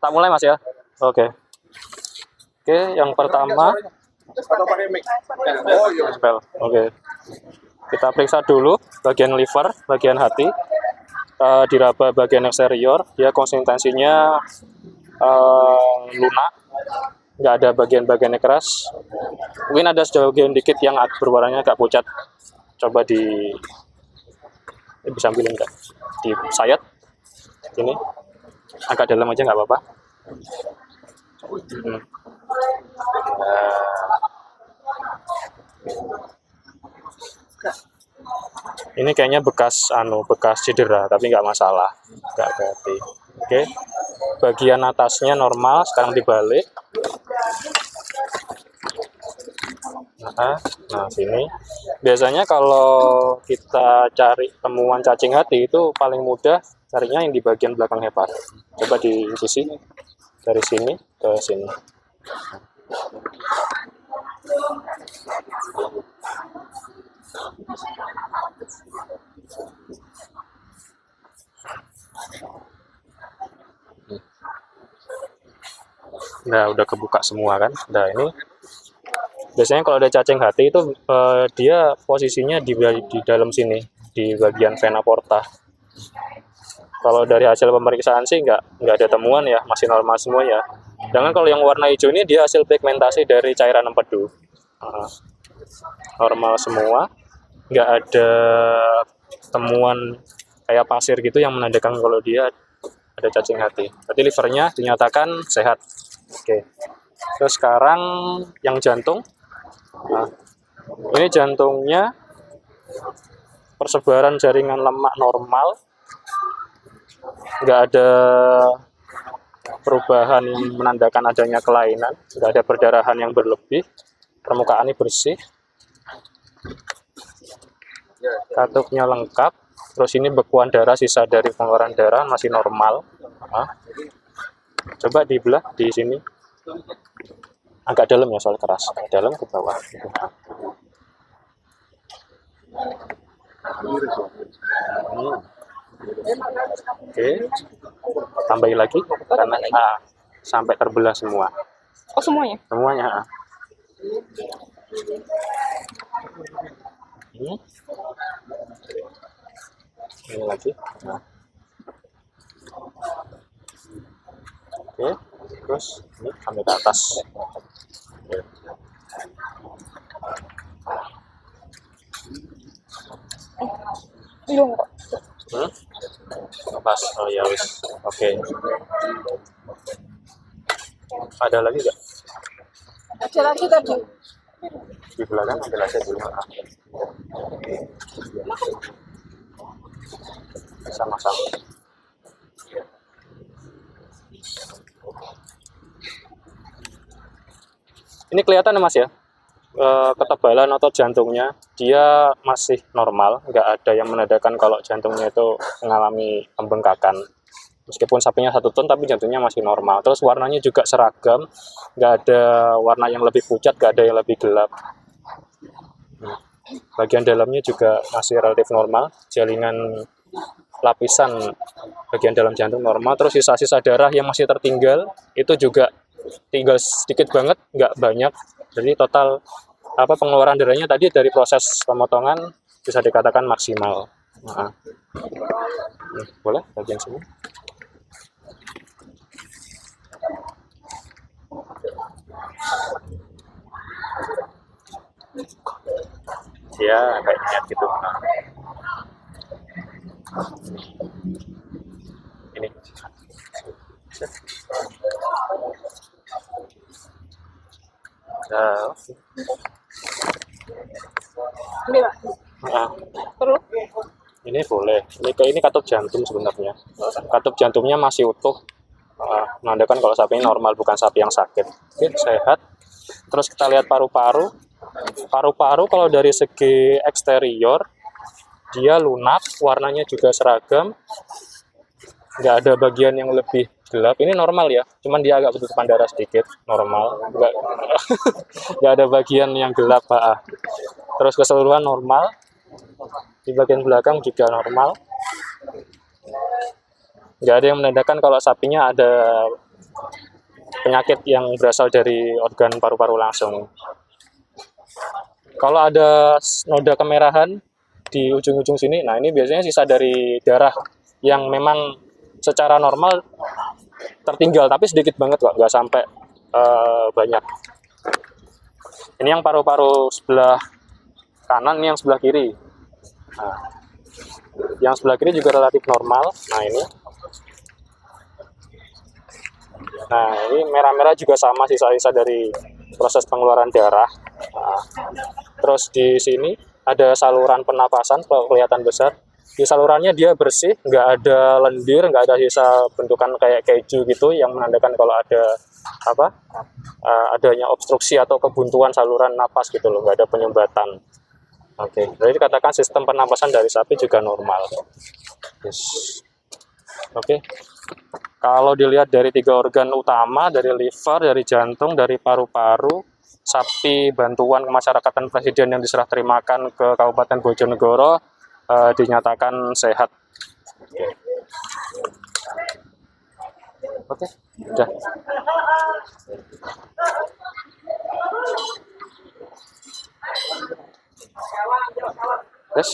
Tak mulai Mas ya. Oke. Oke, yang pertama nempel. Oke. Kita periksa dulu bagian liver, bagian hati. Diraba bagian eksterior, dia konsistensinya lunak, nggak ada bagian-bagiannya keras. Mungkin ada sebagian dikit yang berwarnanya agak pucat. Coba bisa ambilin nggak? Di sayat ini agak dalam aja nggak apa-apa. Ini kayaknya bekas cedera, tapi nggak masalah, nggak berarti. Oke, bagian atasnya normal, sekarang dibalik. Nah, sini biasanya kalau kita cari temuan cacing hati itu paling mudah carinya yang di bagian belakang hepar. Coba di sisi dari sini ke sini. Nah, udah kebuka semua kan. Nah, ini biasanya kalau ada cacing hati itu dia posisinya di dalam sini, di bagian vena porta. Kalau dari hasil pemeriksaan sih nggak ada temuan ya, masih normal semua ya. Sedangkan kalau yang warna hijau ini dia hasil pigmentasi dari cairan empedu. Normal semua, nggak ada temuan kayak pasir gitu yang menandakan kalau dia ada cacing hati. Berarti livernya dinyatakan sehat. Oke. Terus sekarang yang jantung. Nah, ini jantungnya persebaran jaringan lemak normal, nggak ada perubahan yang menandakan adanya kelainan, nggak ada perdarahan yang berlebih, permukaannya bersih, katupnya lengkap, terus ini bekuan darah, sisa dari pengeluaran darah masih normal. Nah, coba dibelah di sini, agak dalam ya soal keras, agak dalam ke bawah. Oke, tambahin lagi karena sampai terbelah semua. Oh, semuanya? Semuanya. Ini lagi. Nah. Oke, terus ini sampai ke atas. Belum kok. Lepas. Oh ya wis. Oke. Ada lagi nggak? Ada lagi tadi. Di belakang ambil aja dulu. Sama-sama. Ini kelihatan ya Mas ya, ketebalan otot jantungnya dia masih normal, nggak ada yang menandakan kalau jantungnya itu mengalami pembengkakan. Meskipun sapinya 1 ton tapi jantungnya masih normal. Terus warnanya juga seragam, nggak ada warna yang lebih pucat, nggak ada yang lebih gelap. Bagian dalamnya juga masih relatif normal, jaringan lapisan bagian dalam jantung normal. Terus sisa-sisa darah yang masih tertinggal itu juga tinggal sedikit banget, nggak banyak. Jadi total pengeluaran darahnya tadi dari proses pemotongan bisa dikatakan maksimal. Boleh bagian sini. Ya kayak niat gitu. Ini Ini Pak. Perlu? Ini boleh. Ini katup jantung sebenarnya. Katup jantungnya masih utuh. Menandakan kalau sapi ini normal, bukan sapi yang sakit. Oke, sehat. Terus kita lihat paru-paru. Paru-paru kalau dari segi eksterior dia lunak, warnanya juga seragam, nggak ada bagian yang lebih gelap. Ini normal ya, cuman dia agak bertutupan darah sedikit, normal, nggak ada bagian yang gelap. Terus keseluruhan normal, di bagian belakang juga normal, nggak ada yang menandakan kalau sapinya ada penyakit yang berasal dari organ paru-paru langsung. Kalau ada noda kemerahan di ujung-ujung sini, nah ini biasanya sisa dari darah yang memang secara normal tertinggal, tapi sedikit banget kok, nggak sampai banyak. Ini yang paru-paru sebelah kanan, ini yang sebelah kiri. Nah, yang sebelah kiri juga relatif normal. Nah ini merah-merah juga sama, sisa-sisa dari proses pengeluaran darah. Nah, terus di sini ada saluran pernapasan, kalau kelihatan besar. Di salurannya dia bersih, nggak ada lendir, nggak ada sisa bentukan kayak keju gitu yang menandakan kalau ada adanya obstruksi atau kebuntuan saluran napas gitu loh, nggak ada penyumbatan. Oke, jadi dikatakan sistem pernapasan dari sapi juga normal. Yes. Oke, kalau dilihat dari 3 organ utama, dari liver, dari jantung, dari paru-paru, sapi bantuan kemasyarakatan presiden yang diserah terimakan ke Kabupaten Bojonegoro dinyatakan sehat. Oke, udah. Yes.